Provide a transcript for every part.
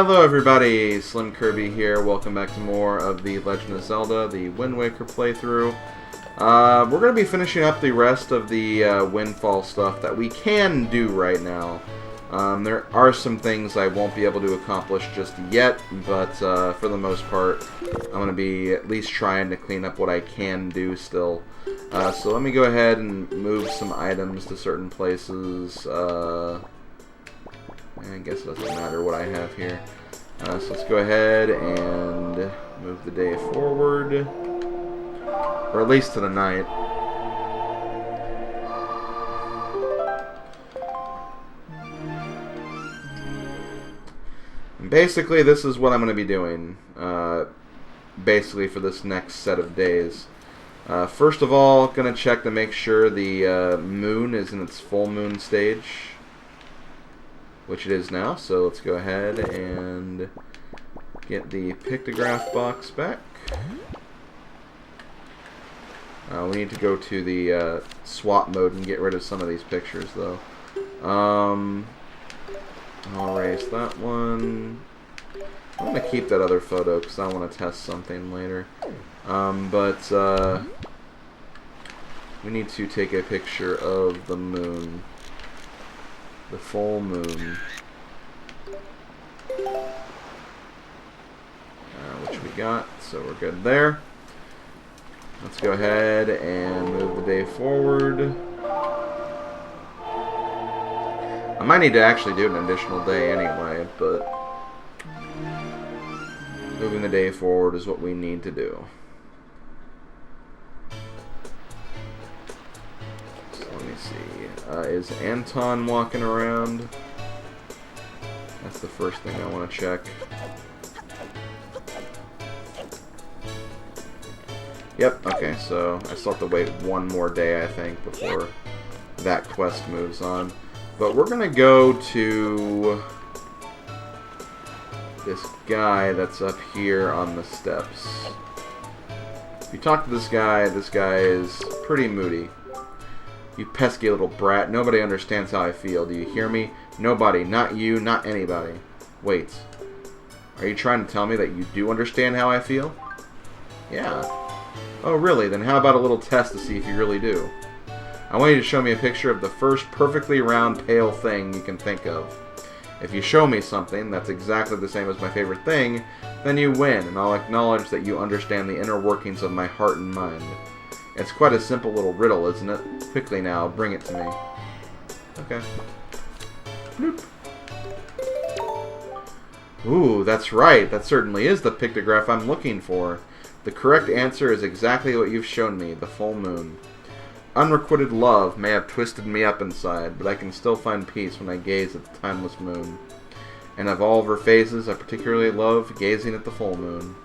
Hello everybody, SlimKirby here. Welcome back to more of the Legend of Zelda, the Wind Waker playthrough. We're going to be finishing up the rest of the Windfall stuff that we can do right now. There are some things I won't be able to accomplish just yet, but for the most part, I'm going to be at least trying to clean up what I can do still. So let me go ahead and move some items to certain places. I guess it doesn't matter what I have here. So let's go ahead and move the day forward. Or at least to the night. And basically, this is what I'm going to be doing. Basically, for this next set of days. First of all, going to check to make sure the moon is in its full moon stage. Which it is now, so let's go ahead and get the pictograph box back. We need to go to the swap mode and get rid of some of these pictures, though. I'll erase that one. I'm going to keep that other photo because I want to test something later. We need to take a picture of the moon. The full moon. Which we got, so we're good there. Let's go ahead and move the day forward. I might need to actually do an additional day anyway, but moving the day forward is what we need to do. Let me see. Is Anton walking around? That's the first thing I want to check. Yep, okay, so I still have to wait one more day, I think, before that quest moves on. But we're going to go to this guy that's up here on the steps. If you talk to this guy is pretty moody. You pesky little brat. Nobody understands how I feel. Do you hear me? Nobody. Not you. Not anybody. Wait. Are you trying to tell me that you do understand how I feel? Yeah. Oh, really? Then how about a little test to see if you really do? I want you to show me a picture of the first perfectly round, pale thing you can think of. If you show me something that's exactly the same as my favorite thing, then you win, and I'll acknowledge that you understand the inner workings of my heart and mind. It's quite a simple little riddle, isn't it? Quickly now, bring it to me. Okay. Bloop. Ooh, that's right. That certainly is the pictograph I'm looking for. The correct answer is exactly what you've shown me, the full moon. Unrequited love may have twisted me up inside, but I can still find peace when I gaze at the timeless moon. And of all of her phases, I particularly love gazing at the full moon.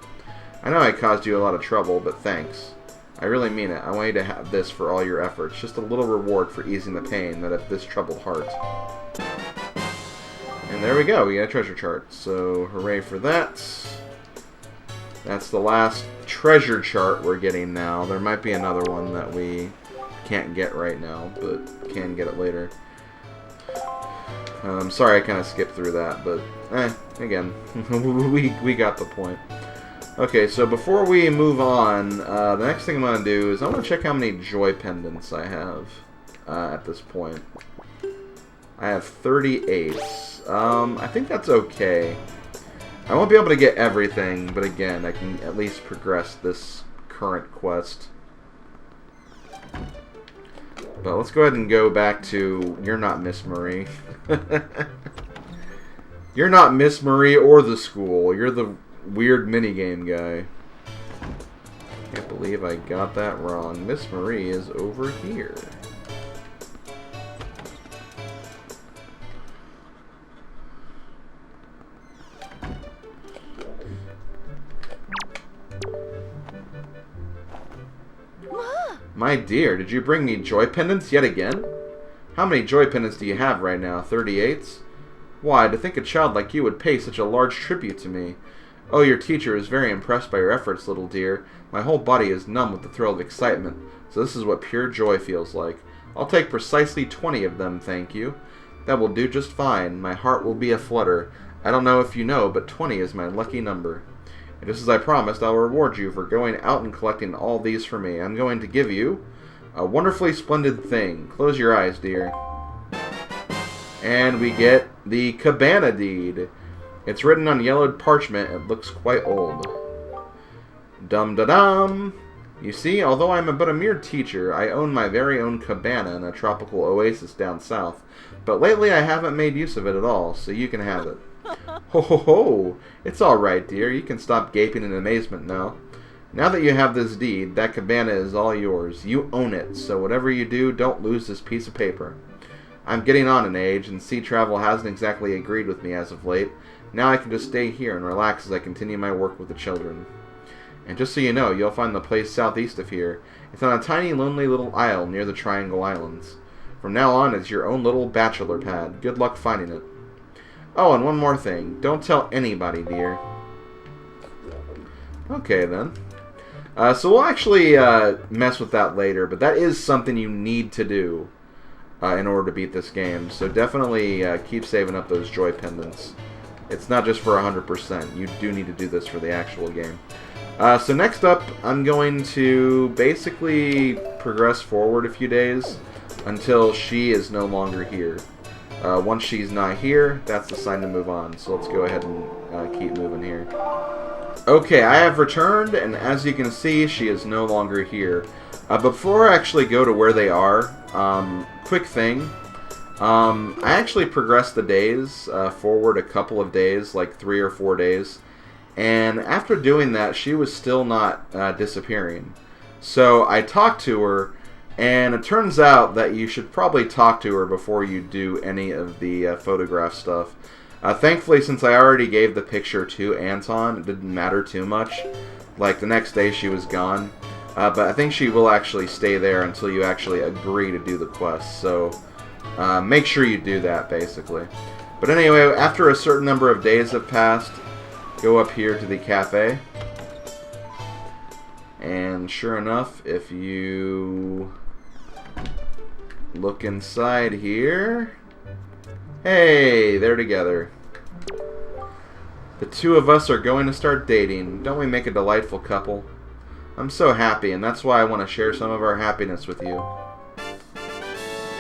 I know I caused you a lot of trouble, but thanks. I really mean it. I want you to have this for all your efforts. Just a little reward for easing the pain that of this troubled heart. And there we go. We got a treasure chart. So, hooray for that. That's the last treasure chart we're getting now. There might be another one that we can't get right now, but can get it later. Sorry I kind of skipped through that, but, again, we got the point. Okay, so before we move on, the next thing I'm going to do is I want to check how many joy pendants I have at this point. I have 38. I think that's okay. I won't be able to get everything, but again, I can at least progress this current quest. But let's go ahead and go back to, you're not Miss Marie. You're not Miss Marie or the school. You're the weird minigame guy. Can't believe I got that wrong. Miss Marie is over here. My dear, did you bring me joy pendants yet again? How many joy pendants do you have right now? 38? Why, to think a child like you would pay such a large tribute to me. Oh, your teacher is very impressed by your efforts, little dear. My whole body is numb with the thrill of excitement, so this is what pure joy feels like. I'll take precisely 20 of them, thank you. That will do just fine. My heart will be aflutter. I don't know if you know, but 20 is my lucky number. And just as I promised, I'll reward you for going out and collecting all these for me. I'm going to give you a wonderfully splendid thing. Close your eyes, dear. And we get the cabana deed. It's written on yellowed parchment. It looks quite old. Dum-da-dum! You see, although I'm but a mere teacher, I own my very own cabana in a tropical oasis down south. But lately I haven't made use of it at all, so you can have it. Ho ho ho! It's alright, dear. You can stop gaping in amazement now. Now that you have this deed, that cabana is all yours. You own it, so whatever you do, don't lose this piece of paper. I'm getting on in age, and sea travel hasn't exactly agreed with me as of late. Now I can just stay here and relax as I continue my work with the children. And just so you know, you'll find the place southeast of here. It's on a tiny, lonely little isle near the Triangle Islands. From now on, it's your own little bachelor pad. Good luck finding it. Oh, and one more thing. Don't tell anybody, dear. Okay, then. So we'll actually mess with that later, but that is something you need to do in order to beat this game. So definitely keep saving up those joy pendants. It's not just for 100%. You do need to do this for the actual game. So next up, I'm going to basically progress forward a few days until she is no longer here. Once she's not here, that's the sign to move on. So let's go ahead and keep moving here. Okay, I have returned, and as you can see, she is no longer here. Before I actually go to where they are, quick thing. I actually progressed the days forward a couple of days, like 3 or 4 days. And after doing that, she was still not disappearing. So I talked to her, and it turns out that you should probably talk to her before you do any of the photograph stuff. Thankfully, since I already gave the picture to Anton, it didn't matter too much. Like, the next day she was gone. But I think she will actually stay there until you actually agree to do the quest. So make sure you do that, basically. But anyway, after a certain number of days have passed, go up here to the cafe. And sure enough, if you look inside here, hey, they're together. The two of us are going to start dating. Don't we make a delightful couple? I'm so happy, and that's why I want to share some of our happiness with you.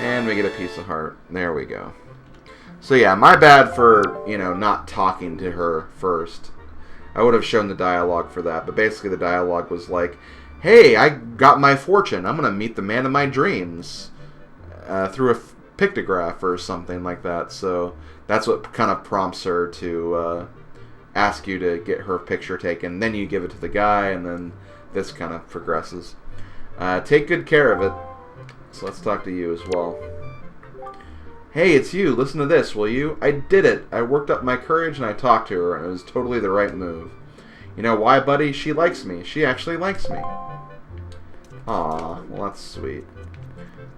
And we get a piece of heart. There we go. So yeah, my bad for, not talking to her first. I would have shown the dialogue for that, but basically the dialogue was like, hey, I got my fortune. I'm going to meet the man of my dreams through a pictograph or something like that. So that's what kind of prompts her to ask you to get her picture taken. Then you give it to the guy, and then this kind of progresses. Take good care of it. So let's talk to you as well. Hey, it's you. Listen to this, will you? I did it. I worked up my courage and I talked to her, and it was totally the right move. You know why, buddy? She likes me. She actually likes me. Aw, well, that's sweet.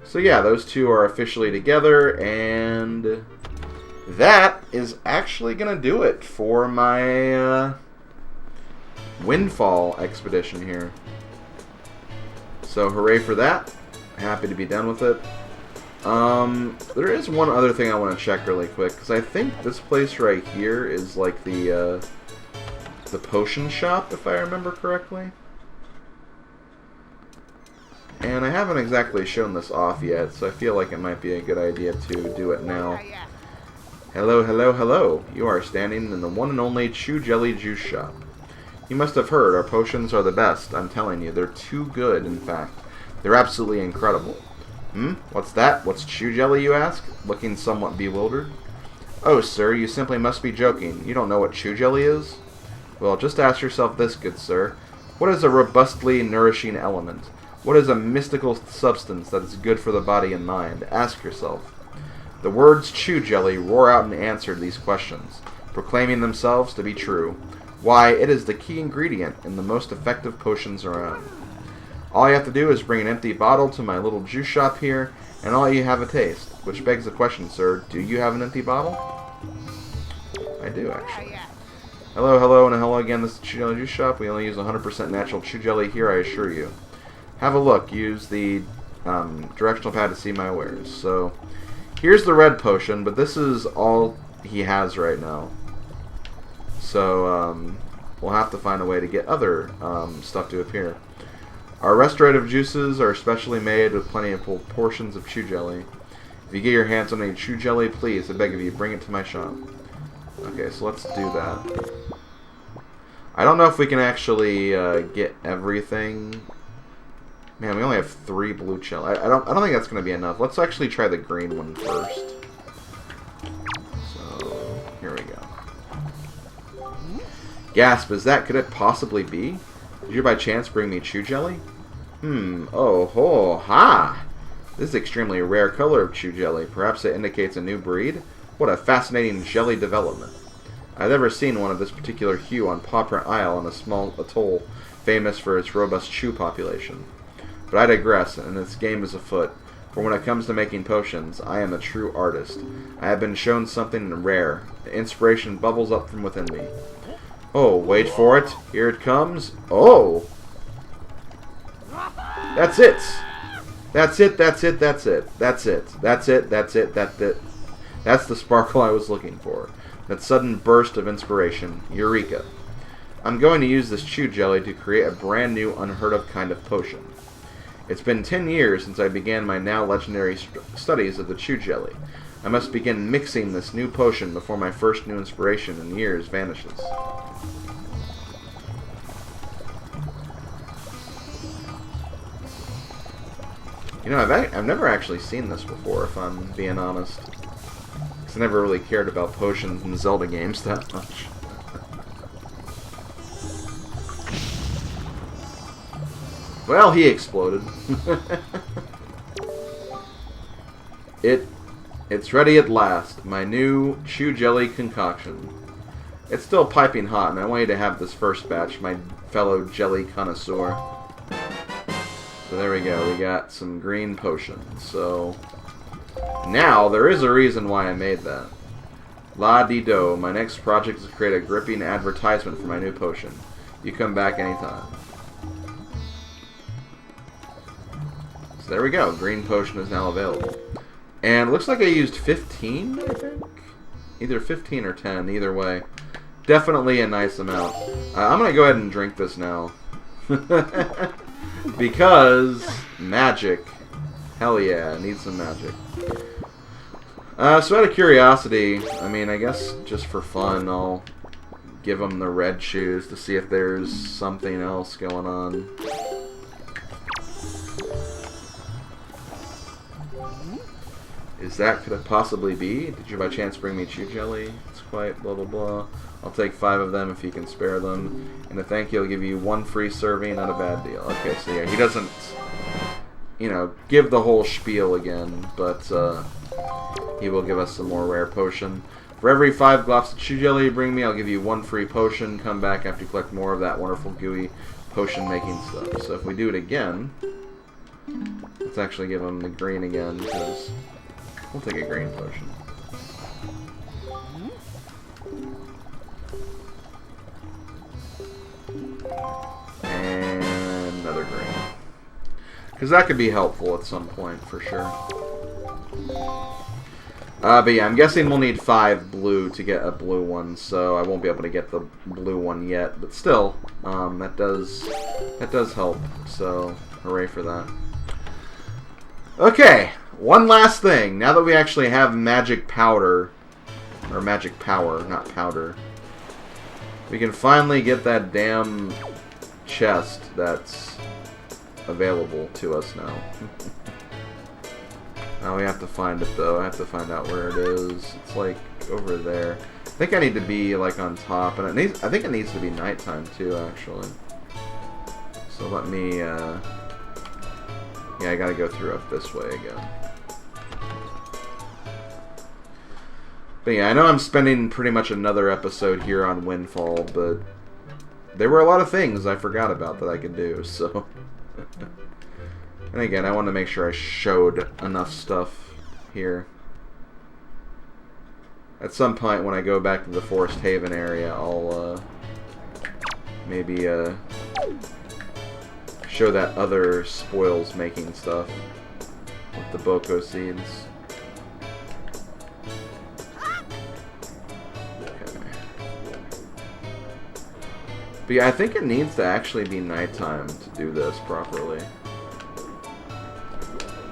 So yeah, those two are officially together, and that is actually going to do it for my Windfall expedition here. So hooray for that. Happy to be done with it. There is one other thing I want to check really quick, because I think this place right here is like the potion shop, if I remember correctly. And I haven't exactly shown this off yet, so I feel like it might be a good idea to do it now. Hello, hello, hello. You are standing in the one and only Chew Jelly Juice Shop. You must have heard our potions are the best. I'm telling you, they're too good, in fact. They're absolutely incredible. What's that? What's Chew Jelly, you ask? Looking somewhat bewildered. Oh, sir, you simply must be joking. You don't know what Chew Jelly is? Well, just ask yourself this, good sir. What is a robustly nourishing element? What is a mystical substance that is good for the body and mind? Ask yourself. The words Chew Jelly roar out in answer to these questions, proclaiming themselves to be true. Why, it is the key ingredient in the most effective potions around. All you have to do is bring an empty bottle to my little juice shop here, and I'll let you have a taste. Which begs the question, sir, do you have an empty bottle? I do, actually. Hello, hello, and hello again. This is Chew Jelly Juice Shop. We only use 100% natural Chew Jelly here, I assure you. Have a look. Use the directional pad to see my wares. So, here's the red potion, but this is all he has right now. So we'll have to find a way to get other stuff to appear. Our restorative juices are specially made with plenty of portions of chew jelly. If you get your hands on any chew jelly, please, I beg of you, bring it to my shop. Okay, so let's do that. I don't know if we can actually get everything. Man, we only have 3 blue shell. I don't think that's going to be enough. Let's actually try the green one first. So here we go. Gasp! Could it possibly be? Did you by chance bring me chew jelly? Oh ho ha! This is an extremely rare color of chew jelly. Perhaps it indicates a new breed? What a fascinating jelly development. I've never seen one of this particular hue on Paw Print Isle on a small atoll famous for its robust chew population. But I digress, and this game is afoot. For when it comes to making potions, I am a true artist. I have been shown something rare. The inspiration bubbles up from within me. Oh, wait for it. Here it comes. Oh! That's it! That's it, that's it, that's it. That's it. That's it, that's it, that's it. That's the sparkle I was looking for. That sudden burst of inspiration. Eureka. I'm going to use this chew jelly to create a brand new, unheard of kind of potion. It's been 10 years since I began my now legendary studies of the chew jelly. I must begin mixing this new potion before my first new inspiration in years vanishes. You know, I've never actually seen this before, if I'm being honest. Because I never really cared about potions in Zelda games that much. Well, he exploded. It's ready at last. My new chew jelly concoction. It's still piping hot, and I want you to have this first batch, my fellow jelly connoisseur. So there we go. We got some green potions. So now there is a reason why I made that. La-di-do. My next project is to create a gripping advertisement for my new potion. You come back anytime. So there we go. Green potion is now available. And it looks like I used 15, I think? Either 15 or 10, either way. Definitely a nice amount. I'm going to go ahead and drink this now. Because magic. Hell yeah, I need some magic. So out of curiosity, I mean, I guess just for fun, I'll give them the red shoes to see if there's something else going on. Could it possibly be? Did you by chance bring me chew jelly? It's quite blah blah blah. I'll take 5 of them if you can spare them. And to thank you, I'll give you 1 free serving. Not a bad deal. Okay, so yeah, he doesn't, you know, give the whole spiel again, but he will give us some more rare potion. For every 5 glops of chew jelly you bring me, I'll give you 1 free potion. Come back after you collect more of that wonderful gooey potion making stuff. So if we do it again, let's actually give him the green again, because we'll take a green potion. And another green. Because that could be helpful at some point, for sure. But yeah, I'm guessing we'll need 5 blue to get a blue one, so I won't be able to get the blue one yet. But still, that does help, so hooray for that. Okay, one last thing. Now that we actually have magic powder, or magic power, not powder, we can finally get that damn chest that's available to us now. Now we have to find it, though. I have to find out where it is. It's like over there. I think I need to be like on top, and I think it needs to be nighttime too, actually. So let me. Yeah, I gotta go through up this way again. But yeah, I know I'm spending pretty much another episode here on Windfall, but there were a lot of things I forgot about that I could do, so. And again, I want to make sure I showed enough stuff here. At some point when I go back to the Forest Haven area, I'll maybe show that other spoils making stuff with the Boko seeds. Okay. But yeah, I think it needs to actually be nighttime to do this properly.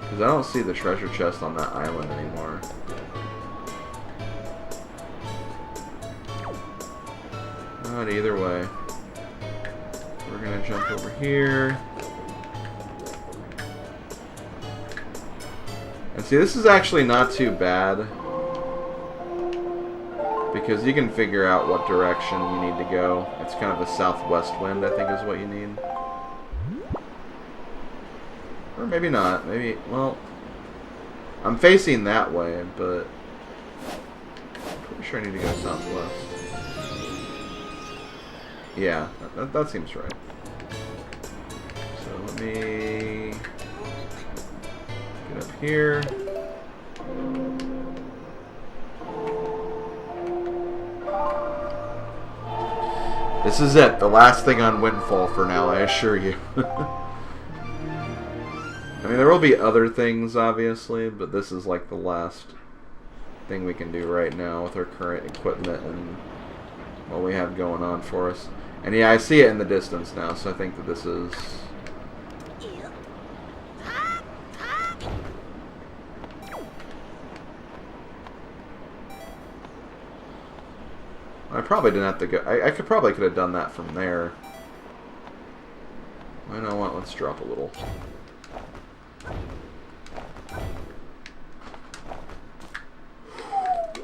Because I don't see the treasure chest on that island anymore. But either way. We're going to jump over here. And see, this is actually not too bad. Because you can figure out what direction you need to go. It's kind of a southwest wind, I think, is what you need. Or maybe not. Maybe, well, I'm facing that way, but I'm pretty sure I need to go southwest. Yeah, that seems right. So let me get up here. This is it. The last thing on Windfall for now, I assure you. I mean, there will be other things, obviously, but this is like the last thing we can do right now with our current equipment and what we have going on for us. And yeah, I see it in the distance now, so I think that this is... I probably didn't have to go... I probably could have done that from there. You know what? Let's drop a little.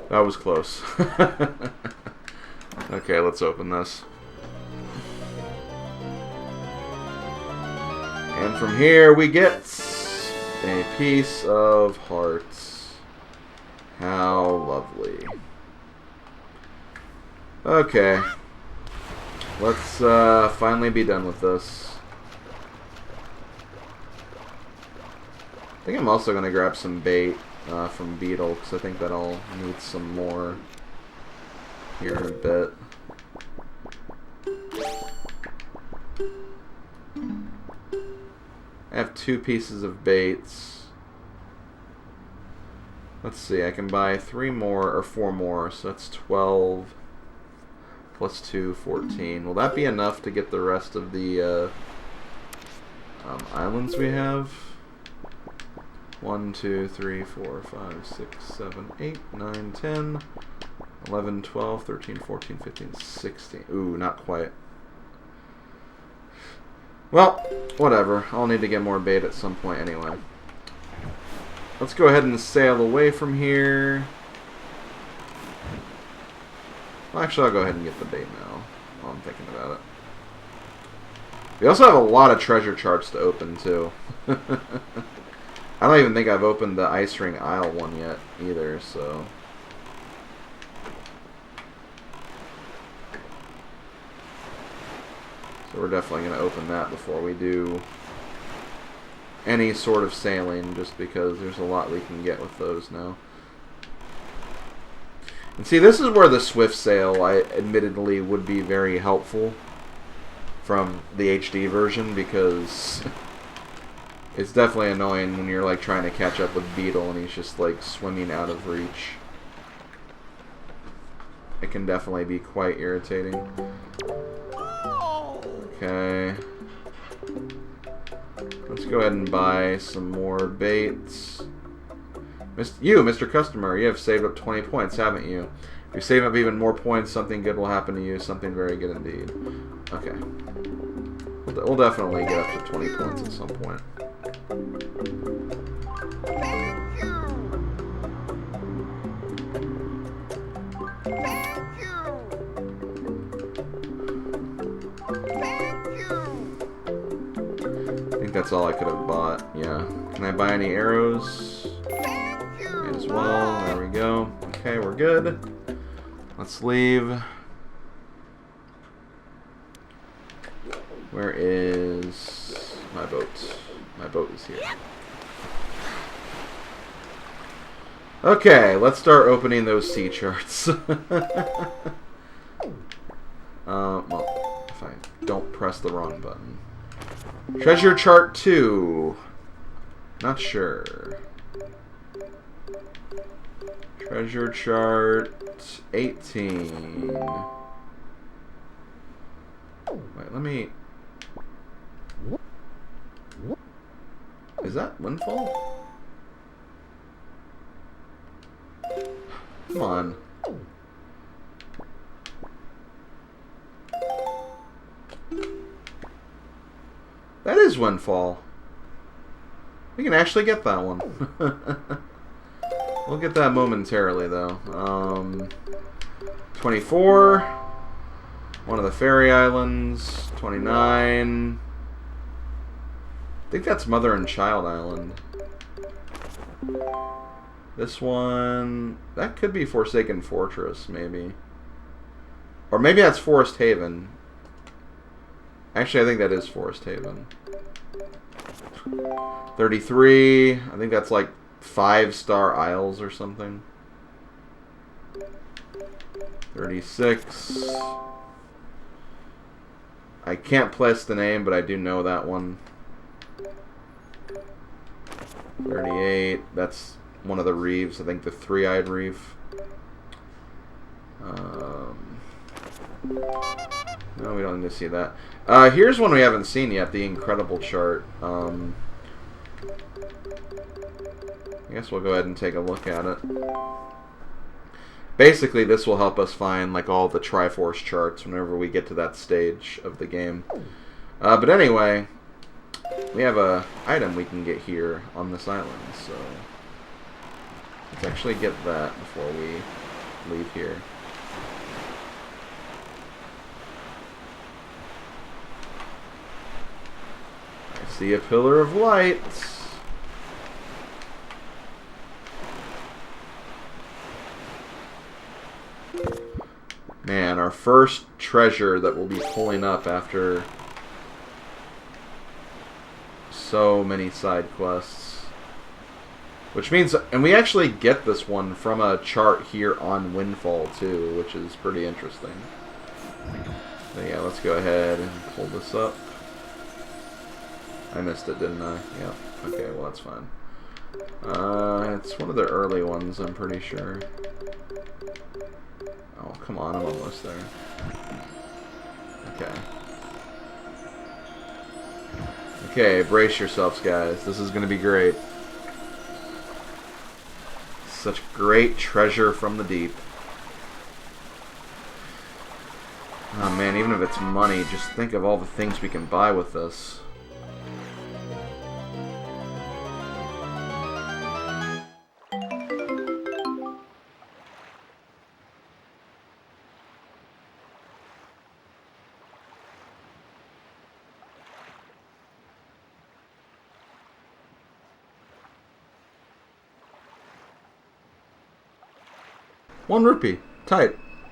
That was close. Okay, let's open this. And from here we get a piece of hearts. How lovely. Okay. Let's finally be done with this. I think I'm also going to grab some bait from Beetle, because I think that I'll need some more here in a bit. I have 2 pieces of baits. Let's see, I can buy 3 more, or 4 more, so that's 12 plus 2, 14. Will that be enough to get the rest of the islands we have? 1, 2, 3, 4, 5, 6, 7, 8, 9, 10, 11, 12, 13, 14, 15, 16. Ooh, not quite. Well, whatever. I'll need to get more bait at some point anyway. Let's go ahead and sail away from here. Well, actually, I'll go ahead and get the bait now, while I'm thinking about it. We also have a lot of treasure charts to open, too. I don't even think I've opened the Ice Ring Isle one yet, either, so... So we're definitely going to open that before we do any sort of sailing, just because there's a lot we can get with those now. And see, this is where the Swift Sail, admittedly, would be very helpful from the HD version, because it's definitely annoying when you're like trying to catch up with Beetle and he's just like swimming out of reach. It can definitely be quite irritating. Okay. Let's go ahead and buy some more baits. Mr. Customer, you have saved up 20 points, haven't you? If you save up even more points, something good will happen to you. Something very good indeed. Okay. We'll definitely get up to 20 points at some point. I think that's all I could have bought. Yeah. Can I buy any arrows? May as well. There we go. Okay, we're good. Let's leave. Where is my boat? My boat is here. Okay, let's start opening those sea charts. Well, if I don't press the wrong button. Treasure chart 2. Not sure. Treasure chart 18. Wait, let me... Is that Windfall? Come on. That is Windfall. We can actually get that one. We'll get that momentarily, though. 24. One of the fairy islands. 29. I think that's Mother and Child Island. This one... That could be Forsaken Fortress, maybe. Or maybe that's Forest Haven. Actually, I think that is Forest Haven. 33. I think that's like 5-star Isles or something. 36. I can't place the name, but I do know that one. 38. That's one of the reefs. I think the Three-Eyed Reef. No, we don't need to see that. Here's one we haven't seen yet, the Incredible Chart. I guess we'll go ahead and take a look at it. Basically, this will help us find like all the Triforce charts whenever we get to that stage of the game. But anyway, we have a item we can get here on this island, so let's actually get that before we leave here. I see a pillar of light. Man, our first treasure that we'll be pulling up after so many side quests. Which means, and we actually get this one from a chart here on Windfall too, which is pretty interesting. But yeah, let's go ahead and pull this up. I missed it, didn't I? Yep. Okay, well that's fine. It's one of the early ones, I'm pretty sure. Oh, come on, I'm almost there. Okay. Okay, brace yourselves, guys. This is going to be great. Such great treasure from the deep. Oh man, even if it's money, just think of all the things we can buy with this. One rupee. Tight.